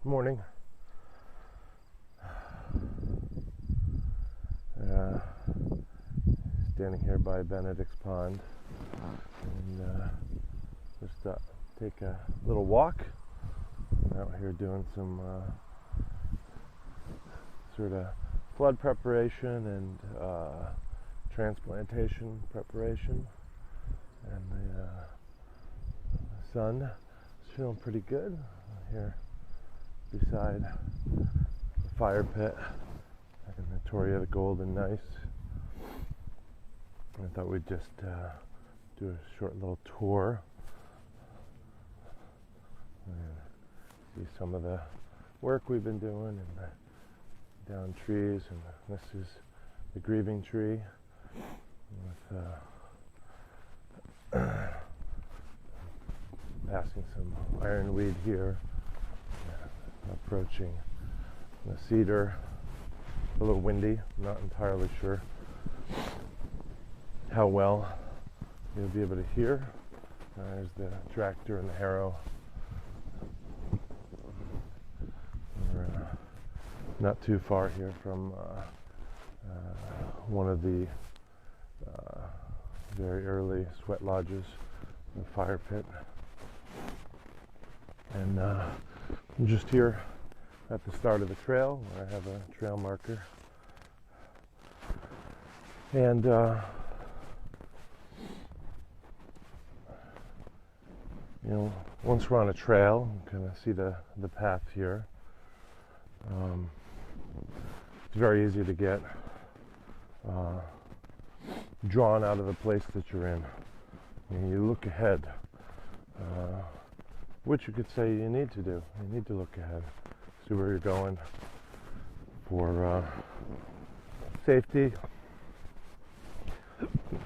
morning. Standing here by Benedict's Pond, and just take a little walk. I'm out here doing some sort of flood preparation and transplantation preparation, and the sun is feeling pretty good here beside the fire pit in the Toria the Golden Nice. I thought we'd just do a short little tour and see some of the work we've been doing and the down trees. And this is the grieving tree with passing some ironweed here, approaching the cedar. A little windy, I'm not entirely sure how well you'll be able to hear. There's the tractor and the harrow. We're not too far here from one of the very early sweat lodges, the fire pit. And I'm just here at the start of the trail where I have a trail marker. And once we're on a trail, you kind of see the path here. It's very easy to get drawn out of the place that you're in. And you look ahead, which you could say you need to do. You need to look ahead, see where you're going for safety,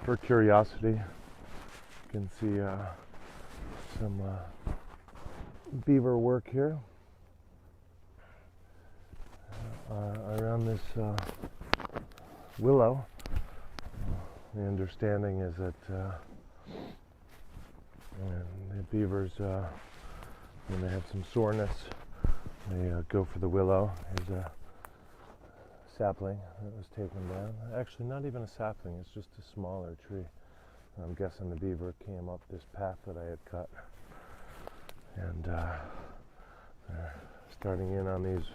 for curiosity. You can see some beaver work here around this willow. The understanding is that the beavers, when they have some soreness, they go for the willow. Here's a sapling that was taken down. Actually, not even a sapling, it's just a smaller tree. I'm guessing the beaver came up this path that I had cut. And they're starting in on these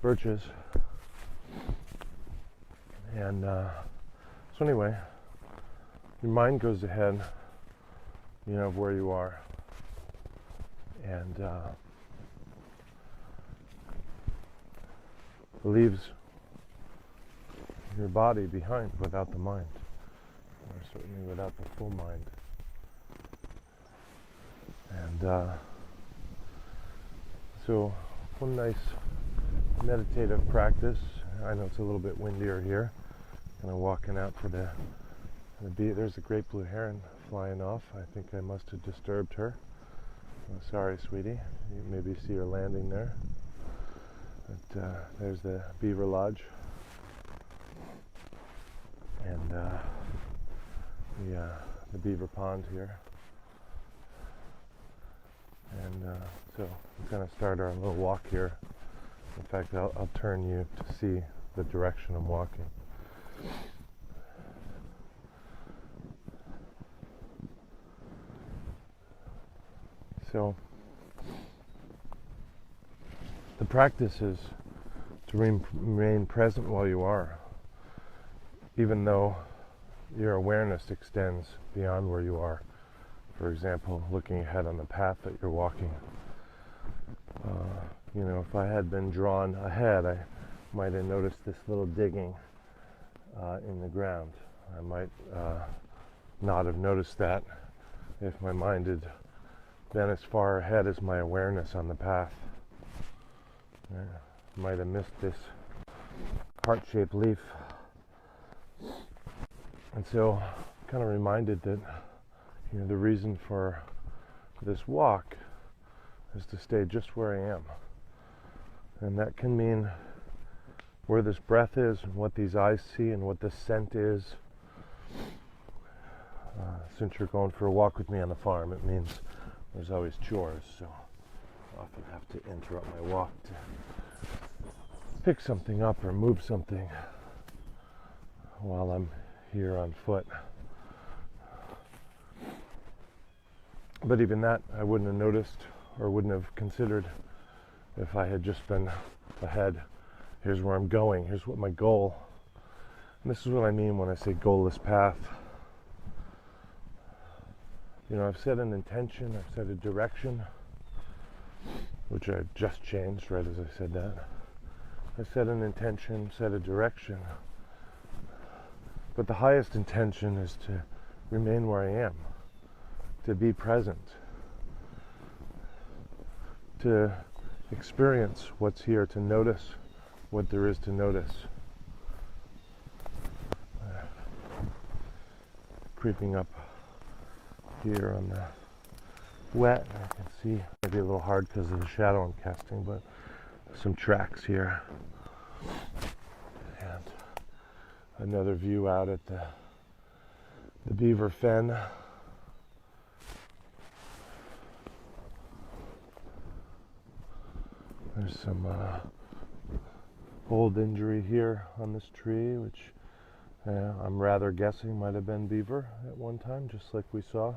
birches. And so anyway, your mind goes ahead, of where you are. And leaves your body behind without the mind, or certainly without the full mind. And so one nice meditative practice. I know it's a little bit windier here. Kind of walking out for the beat. There's a great blue heron flying off. I think I must have disturbed her. Sorry, sweetie. You maybe see her landing there. But there's the beaver lodge, and the beaver pond here. And so we're going to start our little walk here. In fact, I'll turn you to see the direction I'm walking. So the practice is to remain present while you are, even though your awareness extends beyond where you are. For example, looking ahead on the path that you're walking. If I had been drawn ahead, I might have noticed this little digging in the ground. I might not have noticed that if my mind had been as far ahead as my awareness on the path. I might have missed this heart-shaped leaf. And so kind of reminded that the reason for this walk is to stay just where I am. And that can mean where this breath is and what these eyes see and what this scent is. Since you're going for a walk with me on the farm, it means there's always chores. So often have to interrupt my walk to pick something up or move something while I'm here on foot. But even that I wouldn't have noticed or wouldn't have considered if I had just been ahead. Here's where I'm going. Here's what my goal. And this is what I mean when I say goalless path. You know, I've set an intention, I've set a direction, which I just changed right as I said that. I set an intention, set a direction. But the highest intention is to remain where I am, to be present, to experience what's here, to notice what there is to notice. Creeping up here on the wet, I can see maybe a little hard because of the shadow I'm casting, but some tracks here. And another view out at the beaver fen. There's some old injury here on this tree, which I'm rather guessing might have been beaver at one time, just like we saw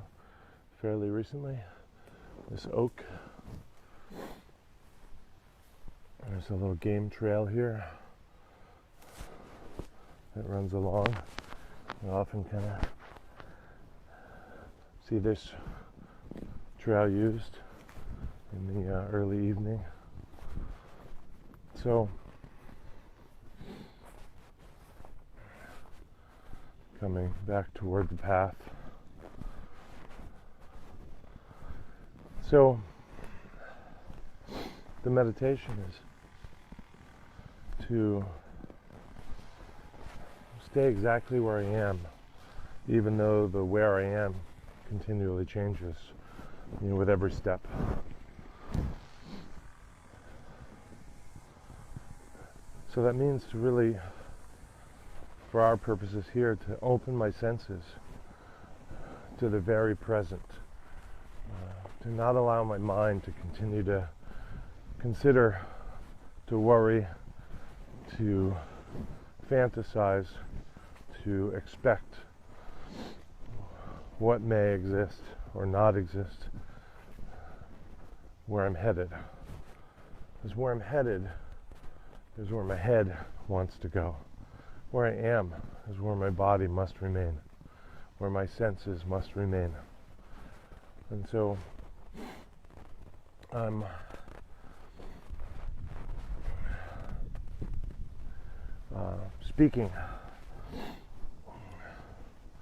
fairly recently. This oak. There's a little game trail here that runs along. I often kind of see this trail used in the early evening. So, coming back toward the path. So, the meditation is to stay exactly where I am, even though the where I am continually changes, you know, with every step. So that means to really, for our purposes here, to open my senses to the very present, to not allow my mind to continue to consider, to worry, to fantasize, to expect what may exist or not exist, where I'm headed. Because where I'm headed is where my head wants to go. Where I am is where my body must remain, where my senses must remain. And so I'm speaking